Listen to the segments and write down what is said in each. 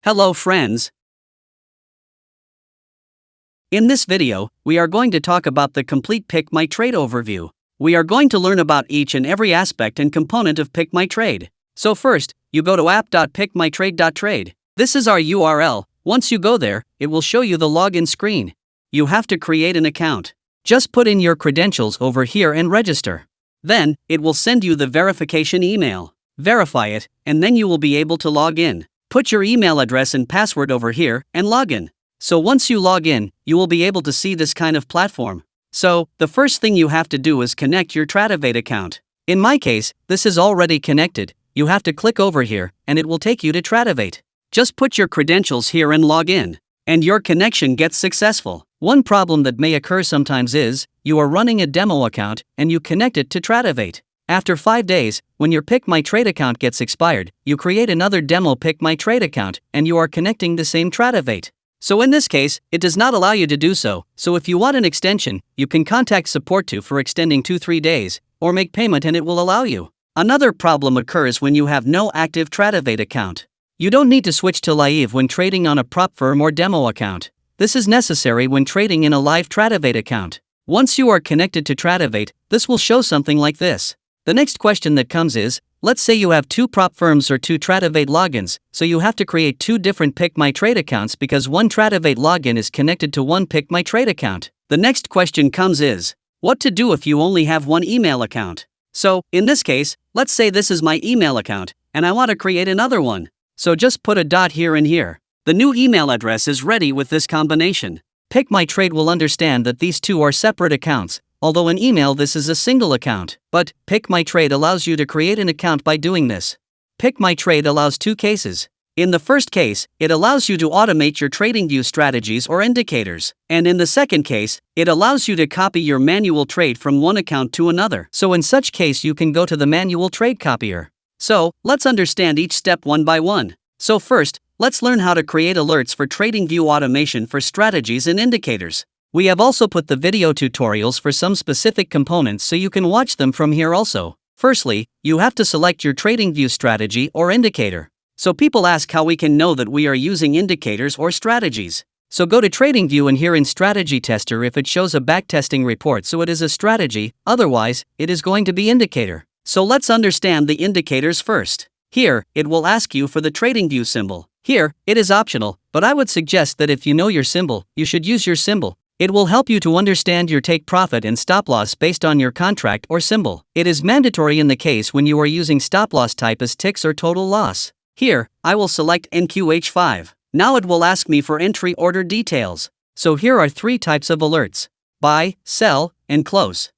Hello friends. In this video, we are going to talk about the complete PickMyTrade overview. We are going to learn about each and every aspect and component of PickMyTrade. So first, you go to app.pickmytrade.trade. This is our URL. Once you go there, it will show you the login screen. You have to create an account. Just put in your credentials over here and register. Then, it will send you the verification email. Verify it, and then you will be able to log in. Put your email address and password over here and log in. So once you log in, you will be able to see this kind of platform. So, the first thing you have to do is connect your Tradovate account. In my case, this is already connected. You have to click over here, and it will take you to Tradovate. Just put your credentials here and log in, and your connection gets successful. One problem that may occur sometimes is, you are running a demo account, and you connect it to Tradovate. After 5 days, when your PickMyTrade account gets expired, you create another demo PickMyTrade account, and you are connecting the same Tradovate. So in this case, it does not allow you to do so. So if you want an extension, you can contact support for extending 2-3 days, or make payment and it will allow you. Another problem occurs when you have no active Tradovate account. You don't need to switch to live when trading on a prop firm or demo account. This is necessary when trading in a live Tradovate account. Once you are connected to Tradovate, this will show something like this. The next question that comes is, let's say you have 2 prop firms or 2 Tradovate logins, so you have to create 2 different PickMyTrade accounts because one Tradovate login is connected to one PickMyTrade account. The next question comes is, what to do if you only have one email account? So, in this case, let's say this is my email account, and I want to create another one. So just put a dot here and here. The new email address is ready with this combination. PickMyTrade will understand that these 2 are separate accounts. Although in email this is a single account, but PickMyTrade allows you to create an account by doing this. PickMyTrade allows 2 cases. In the first case, it allows you to automate your TradingView strategies or indicators, and in the second case, it allows you to copy your manual trade from one account to another. So in such case you can go to the manual trade copier. So, let's understand each step one by one. So first, let's learn how to create alerts for TradingView automation for strategies and indicators. We have also put the video tutorials for some specific components so you can watch them from here also. Firstly, you have to select your TradingView strategy or indicator. So people ask how we can know that we are using indicators or strategies. So go to TradingView and here in Strategy Tester if it shows a backtesting report so it is a strategy, otherwise, it is going to be indicator. So let's understand the indicators first. Here, it will ask you for the TradingView symbol. Here, it is optional, but I would suggest that if you know your symbol, you should use your symbol. It will help you to understand your take profit and stop loss based on your contract or symbol. It is mandatory in the case when you are using stop loss type as ticks or total loss. Here, I will select NQH5. Now it will ask me for entry order details. So here are 3 types of alerts: buy, sell, and close.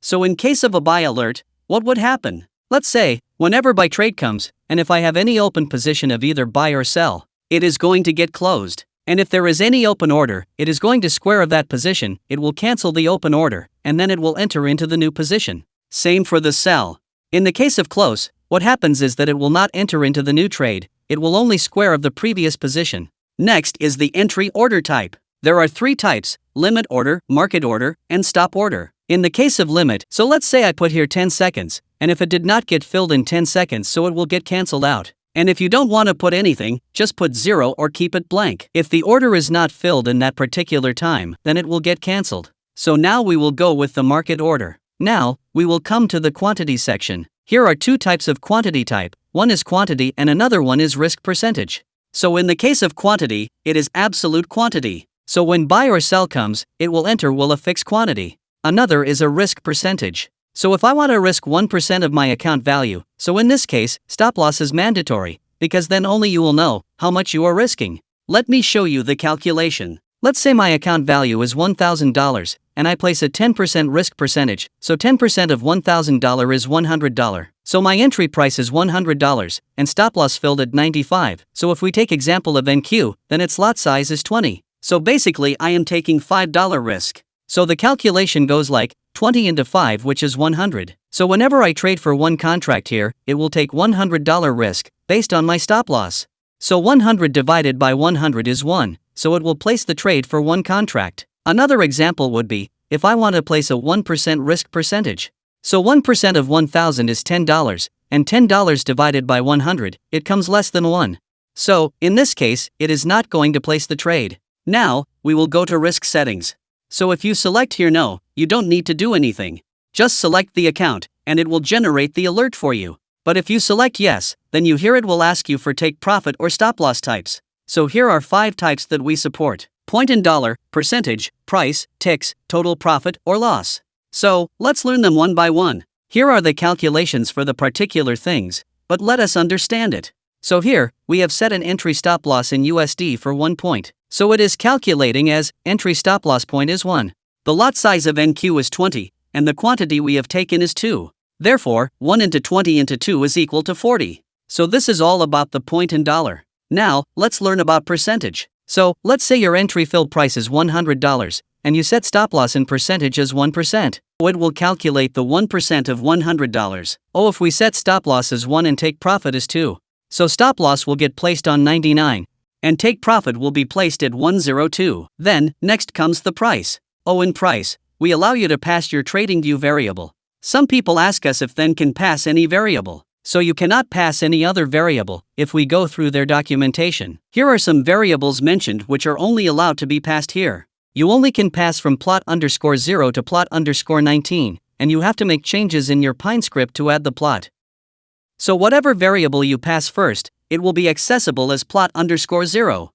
So in case of a buy alert, what would happen? Let's say, whenever buy trade comes, and if I have any open position of either buy or sell, it is going to get closed. And if there is any open order, it is going to square of that position, it will cancel the open order, and then it will enter into the new position. Same for the sell. In the case of close, what happens is that it will not enter into the new trade, it will only square of the previous position. Next is the entry order type. There are 3 types: limit order, market order, and stop order. In the case of limit, so let's say I put here 10 seconds, and if it did not get filled in 10 seconds so it will get cancelled out. And if you don't want to put anything, just put 0 or keep it blank. If the order is not filled in that particular time, then it will get cancelled. So now we will go with the market order. Now, we will come to the quantity section. Here are 2 types of quantity type. One is quantity and another one is risk percentage. So in the case of quantity, it is absolute quantity. So when buy or sell comes, it will enter a fixed quantity. Another is a risk percentage. So if I want to risk 1% of my account value, so in this case, stop loss is mandatory, because then only you will know how much you are risking. Let me show you the calculation. Let's say my account value is $1,000, and I place a 10% risk percentage, so 10% of $1,000 is $100. So my entry price is $100, and stop loss filled at 95. So if we take example of NQ, then its lot size is 20. So basically I am taking $5 risk. So the calculation goes like 20 into 5, which is 100. So whenever I trade for one contract here, it will take $100 risk, based on my stop loss. So 100 divided by 100 is 1, so it will place the trade for one contract. Another example would be, if I want to place a 1% risk percentage. So 1% of 1,000 is $10, and $10 divided by 100, it comes less than 1. So, in this case, it is not going to place the trade. Now, we will go to risk settings. So if you select here no, you don't need to do anything. Just select the account, and it will generate the alert for you. But if you select yes, then it will ask you for take profit or stop loss types. So here are 5 types that we support: point in dollar, percentage, price, ticks, total profit or loss. So, let's learn them one by one. Here are the calculations for the particular things, but let us understand it. So here, we have set an entry stop loss in USD for 1 point. So it is calculating as entry stop loss point is 1. The lot size of NQ is 20, and the quantity we have taken is 2. Therefore, 1 into 20 into 2 is equal to 40. So this is all about the point in dollar. Now, let's learn about percentage. So, let's say your entry fill price is $100, and you set stop loss in percentage as 1%. So it will calculate the 1% of $100. If we set stop loss as 1 and take profit as 2. So stop loss will get placed on 99, and take profit will be placed at 102. Then, next comes the price. In price, we allow you to pass your TradingView variable. Some people ask us if then can pass any variable. So you cannot pass any other variable if we go through their documentation. Here are some variables mentioned which are only allowed to be passed here. You only can pass from plot_0 to plot_19, and you have to make changes in your Pine script to add the plot. So whatever variable you pass first, it will be accessible as plot_0.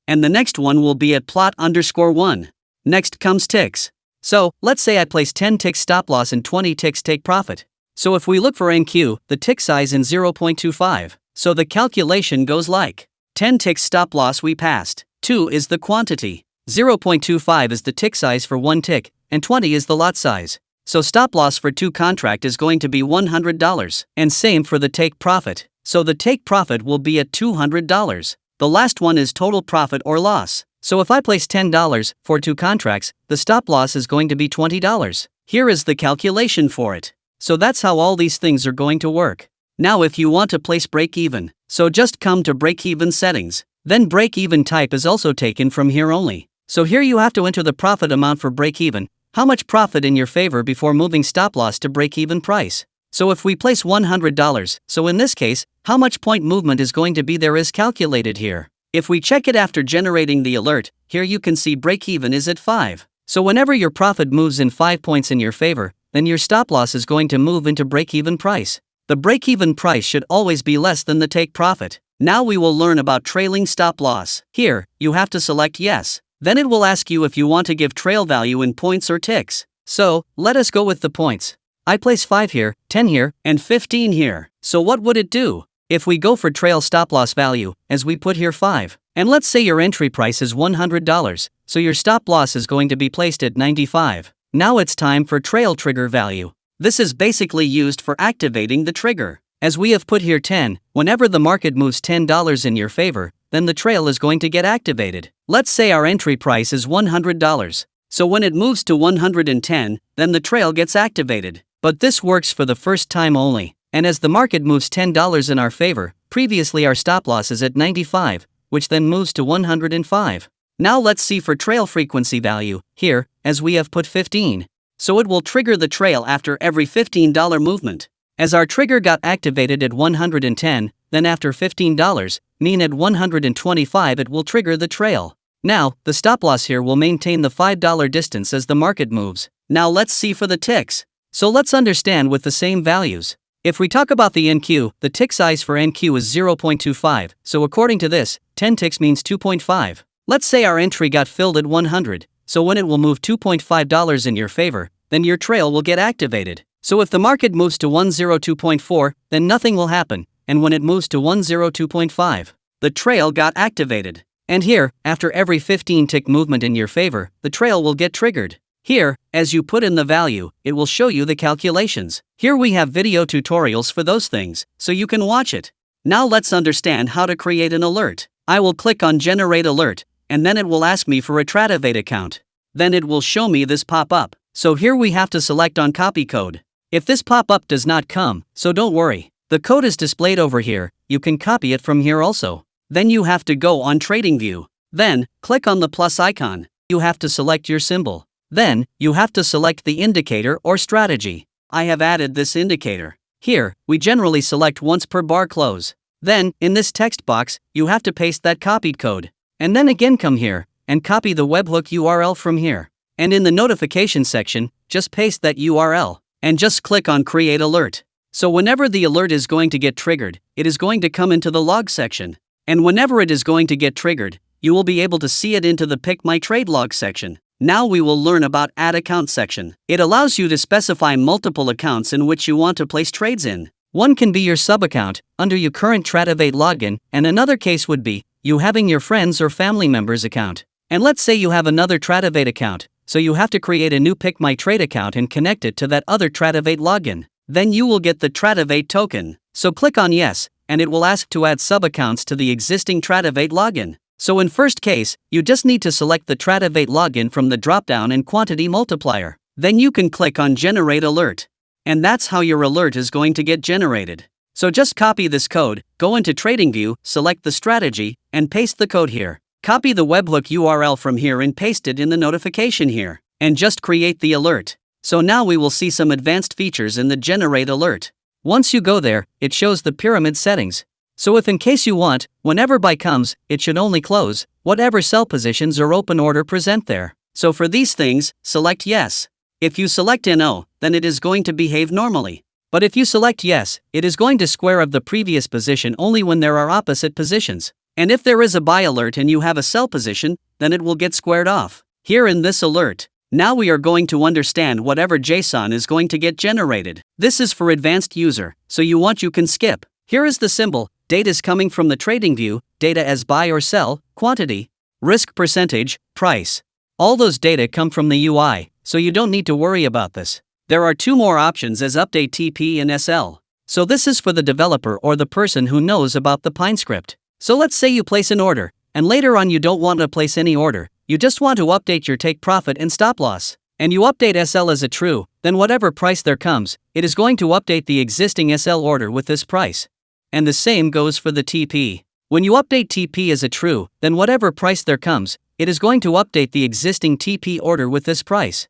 And the next one will be at plot_1. Next comes ticks. So, let's say I place 10 ticks stop loss and 20 ticks take profit. So if we look for NQ, the tick size in 0.25. So the calculation goes like 10 ticks stop loss we passed. 2 is the quantity. 0.25 is the tick size for 1 tick, and 20 is the lot size. So stop loss for 2 contract is going to be $100, and same for the take profit. So the take profit will be at $200. The last one is total profit or loss. So if I place $10 for 2 contracts, the stop loss is going to be $20. Here is the calculation for it. So that's how all these things are going to work. Now if you want to place break even, so just come to break even settings. Then break even type is also taken from here only. So here you have to enter the profit amount for break even, how much profit in your favor before moving stop loss to break even price. So if we place $100, so in this case, how much point movement is going to be there is calculated here. If we check it after generating the alert, here you can see break even is at 5. So whenever your profit moves in 5 points in your favor, then your stop loss is going to move into break even price. The break even price should always be less than the take profit. Now we will learn about trailing stop loss. Here, you have to select yes. Then it will ask you if you want to give trail value in points or ticks. So, let us go with the points. I place 5 here, 10 here, and 15 here. So what would it do? If we go for trail stop loss value, as we put here 5, and let's say your entry price is $100, so your stop loss is going to be placed at 95. Now it's time for trail trigger value. This is basically used for activating the trigger. As we have put here 10, whenever the market moves $10 in your favor, then the trail is going to get activated. Let's say our entry price is $100. So when it moves to 110, then the trail gets activated. But this works for the first time only. And as the market moves $10 in our favor, previously our stop loss is at 95, which then moves to 105. Now let's see for trail frequency value, here, as we have put 15. So it will trigger the trail after every $15 movement. As our trigger got activated at 110, then after $15, mean at 125 it will trigger the trail. Now, the stop loss here will maintain the $5 distance as the market moves. Now let's see for the ticks. So let's understand with the same values. If we talk about the NQ, the tick size for NQ is 0.25, so according to this, 10 ticks means 2.5. Let's say our entry got filled at 100, so when it will move $2.5 in your favor, then your trail will get activated. So if the market moves to 102.4, then nothing will happen, and when it moves to 102.5, the trail got activated. And here, after every 15 tick movement in your favor, the trail will get triggered. Here, as you put in the value, it will show you the calculations. Here we have video tutorials for those things, so you can watch it. Now let's understand how to create an alert. I will click on Generate Alert, and then it will ask me for a Tradovate account. Then it will show me this pop-up. So here we have to select on copy code. If this pop-up does not come, so don't worry. The code is displayed over here, you can copy it from here also. Then you have to go on TradingView. Then, click on the plus icon. You have to select your symbol. Then, you have to select the indicator or strategy. I have added this indicator. Here, we generally select once per bar close. Then, in this text box, you have to paste that copied code. And then again come here, and copy the webhook URL from here. And in the notification section, just paste that URL, and just click on Create Alert. So whenever the alert is going to get triggered, it is going to come into the log section. And whenever it is going to get triggered, you will be able to see it into the PickMyTrade log section. Now we will learn about Add Account section. It allows you to specify multiple accounts in which you want to place trades in. One can be your subaccount, under your current Tradovate login, and another case would be you having your friends or family members' account. And let's say you have another Tradovate account, so you have to create a new PickMyTrade account and connect it to that other Tradovate login. Then you will get the Tradovate token. So click on Yes, and it will ask to add subaccounts to the existing Tradovate login. So in first case, you just need to select the Tradovate login from the dropdown and quantity multiplier. Then you can click on Generate Alert. And that's how your alert is going to get generated. So just copy this code, go into TradingView, select the strategy, and paste the code here. Copy the webhook URL from here and paste it in the notification here. And just create the alert. So now we will see some advanced features in the Generate Alert. Once you go there, it shows the pyramid settings. So if in case you want, whenever buy comes, it should only close, whatever sell positions or open order present there. So for these things, select Yes. If you select No, then it is going to behave normally. But if you select Yes, it is going to square of the previous position only when there are opposite positions. And if there is a buy alert and you have a sell position, then it will get squared off. Here in this alert, now we are going to understand whatever JSON is going to get generated. This is for advanced user, so you can skip. Here is the symbol. Data is coming from the TradingView, data as buy or sell, quantity, risk percentage, price. All those data come from the UI, so you don't need to worry about this. There are two more options as update TP and SL. So this is for the developer or the person who knows about the Pine script. So let's say you place an order, and later on you don't want to place any order, you just want to update your take profit and stop loss. And you update SL as a true, then whatever price there comes, it is going to update the existing SL order with this price. And the same goes for the TP. When you update TP as a true, then whatever price there comes, it is going to update the existing TP order with this price.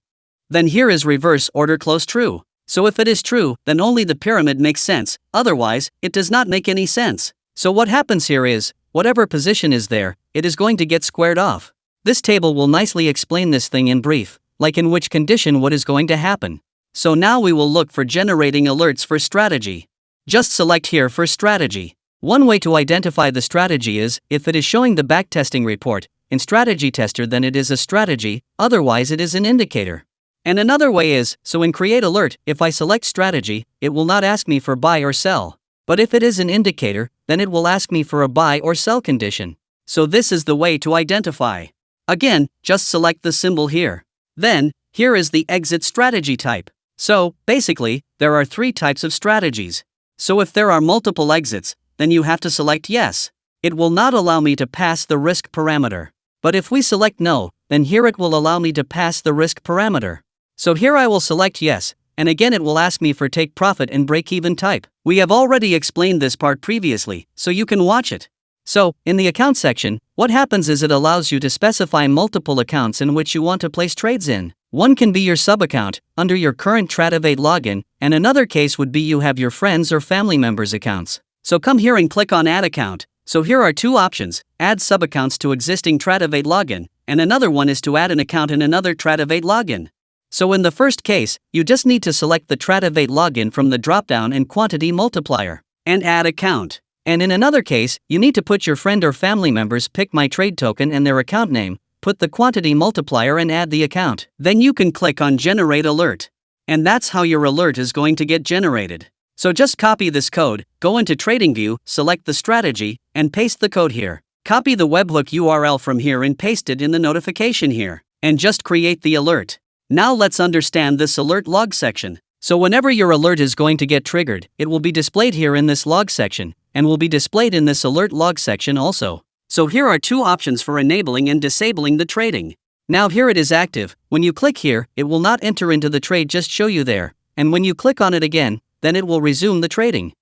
Then here is reverse order close true. So if it is true, then only the pyramid makes sense, otherwise, it does not make any sense. So what happens here is, whatever position is there, it is going to get squared off. This table will nicely explain this thing in brief, like in which condition what is going to happen. So now we will look for generating alerts for strategy. Just select here for strategy. One way to identify the strategy is, if it is showing the backtesting report, in Strategy Tester then it is a strategy, otherwise it is an indicator. And another way is, so in Create Alert, if I select strategy, it will not ask me for buy or sell. But if it is an indicator, then it will ask me for a buy or sell condition. So this is the way to identify. Again, just select the symbol here. Then, here is the exit strategy type. So, basically, there are three types of strategies. So if there are multiple exits, then you have to select Yes. It will not allow me to pass the risk parameter. But if we select No, then here it will allow me to pass the risk parameter. So here I will select Yes, and again it will ask me for take profit and break-even type. We have already explained this part previously, so you can watch it. So, in the account section, what happens is it allows you to specify multiple accounts in which you want to place trades in. One can be your subaccount, under your current Tradovate login, and another case would be you have your friends or family members' accounts. So come here and click on Add Account. So here are two options, add subaccounts to existing Tradovate login, and another one is to add an account in another Tradovate login. So in the first case, you just need to select the Tradovate login from the dropdown and quantity multiplier, and add account. And in another case, you need to put your friend or family member's PickMyTrade token and their account name, put the quantity multiplier and add the account. Then you can click on Generate Alert. And that's how your alert is going to get generated. So just copy this code, go into TradingView, select the strategy, and paste the code here. Copy the webhook URL from here and paste it in the notification here. And just create the alert. Now let's understand this alert log section. So whenever your alert is going to get triggered, it will be displayed here in this log section, and will be displayed in this alert log section also. So here are two options for enabling and disabling the trading. Now here it is active. When you click here, it will not enter into the trade, just show you there. And when you click on it again, then it will resume the trading.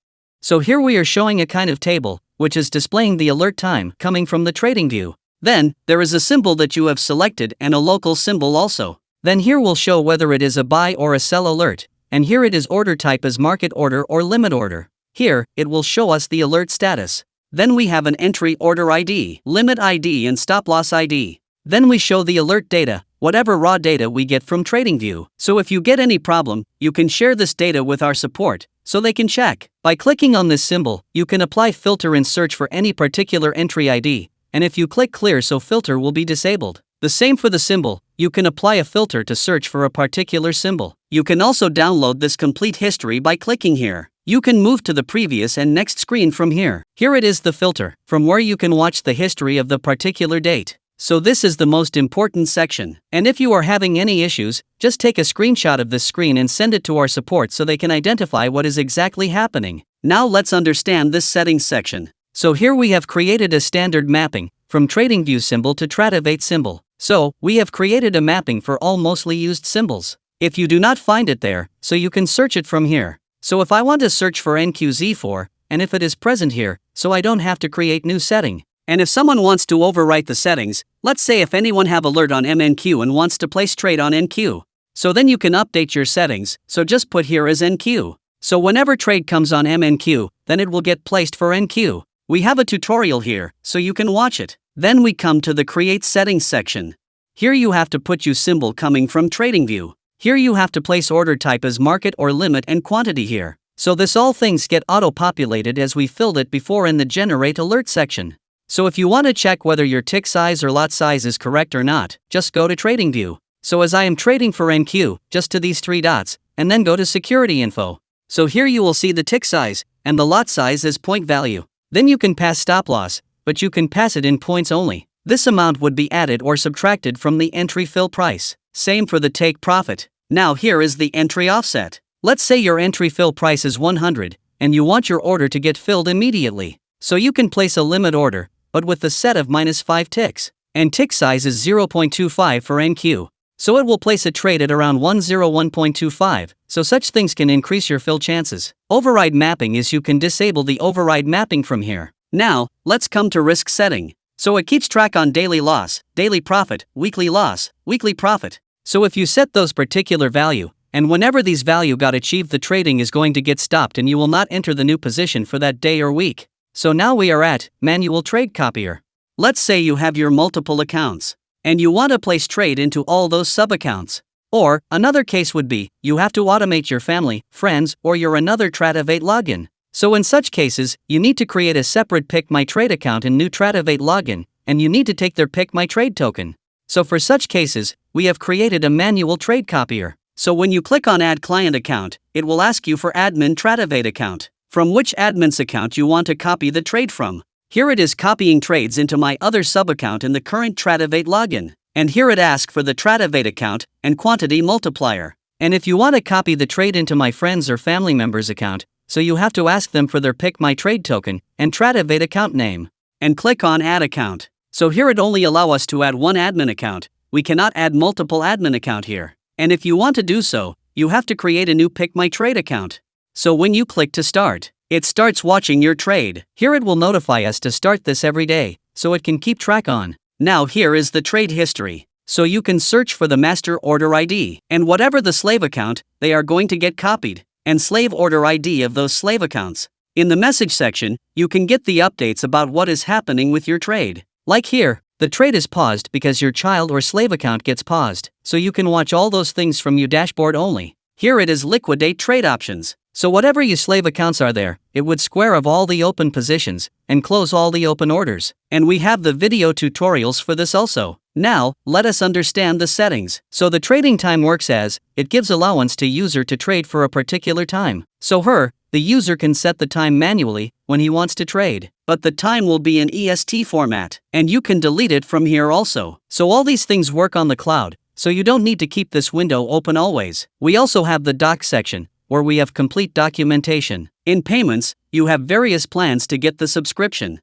So here we are showing a kind of table, which is displaying the alert time coming from the TradingView. Then, there is a symbol that you have selected and a local symbol also. Then here will show whether it is a buy or a sell alert. And here it is order type as market order or limit order. Here, it will show us the alert status. Then we have an entry order ID, limit ID and stop loss ID. Then we show the alert data, whatever raw data we get from TradingView. So if you get any problem, you can share this data with our support, so they can check. By clicking on this symbol, you can apply filter and search for any particular entry ID, and if you click clear, so filter will be disabled. The same for the symbol, you can apply a filter to search for a particular symbol. You can also download this complete history by clicking here. You can move to the previous and next screen from here. Here it is the filter, from where you can watch the history of the particular date. So this is the most important section. And if you are having any issues, just take a screenshot of this screen and send it to our support so they can identify what is exactly happening. Now let's understand this settings section. So here we have created a standard mapping, from TradingView symbol to Tradovate symbol. So, we have created a mapping for all mostly used symbols. If you do not find it there, so you can search it from here. So if I want to search for NQZ4, and if it is present here, so I don't have to create new setting. And if someone wants to overwrite the settings, let's say if anyone have alert on MNQ and wants to place trade on NQ. So then you can update your settings, so just put here as NQ. So whenever trade comes on MNQ, then it will get placed for NQ. We have a tutorial here, so you can watch it. Then we come to the Create Settings section. Here you have to put your symbol coming from TradingView. Here you have to place order type as market or limit and quantity here. So this all things get auto-populated as we filled it before in the Generate Alert section. So if you want to check whether your tick size or lot size is correct or not, just go to TradingView. So as I am trading for NQ, just to these 3 dots, and then go to Security Info. So here you will see the tick size, and the lot size as point value. Then you can pass stop loss, but you can pass it in points only. This amount would be added or subtracted from the entry fill price. Same for the take profit. Now here is the entry offset. Let's say your entry fill price is 100, and you want your order to get filled immediately. So you can place a limit order, but with the set of -5 ticks. And tick size is 0.25 for NQ. So it will place a trade at around 101.25, so such things can increase your fill chances. Override mapping is you can disable the override mapping from here. Now, let's come to risk setting. So it keeps track on daily loss, daily profit, weekly loss, weekly profit. So if you set those particular value, and whenever these value got achieved, the trading is going to get stopped and you will not enter the new position for that day or week. So now we are at Manual Trade Copier. Let's say you have your multiple accounts, and you want to place trade into all those sub-accounts. Or, another case would be, you have to automate your family, friends, or your another Tradovate login. So in such cases, you need to create a separate PickMyTrade account and new Tradovate login, and you need to take their PickMyTrade token. So for such cases, we have created a manual trade copier. So when you click on Add Client Account, it will ask you for Admin Tradovate account. From which admin's account you want to copy the trade from. Here it is copying trades into my other sub-account in the current Tradovate login. And here it asks for the Tradovate account and quantity multiplier. And if you want to copy the trade into my friends or family members account, so you have to ask them for their PickMyTrade token and Tradovate account name. And click on Add Account. So here it only allows us to add one admin account. We cannot add multiple admin account here. And if you want to do so, you have to create a new PickMyTrade account. So when you click to start, it starts watching your trade. Here it will notify us to start this every day, so it can keep track on. Now here is the trade history. So you can search for the master order ID, and whatever the slave account, they are going to get copied, and slave order ID of those slave accounts. In the message section, you can get the updates about what is happening with your trade. Like here, the trade is paused because your child or slave account gets paused, so you can watch all those things from your dashboard only. Here it is Liquidate Trade Options. So whatever your slave accounts are there, it would square of all the open positions, and close all the open orders. And we have the video tutorials for this also. Now, let us understand the settings. So the trading time works as, it gives allowance to user to trade for a particular time. So the user can set the time manually, when he wants to trade. But the time will be in EST format, and you can delete it from here also. So all these things work on the cloud, so you don't need to keep this window open always. We also have the doc section, where we have complete documentation. In payments, you have various plans to get the subscription.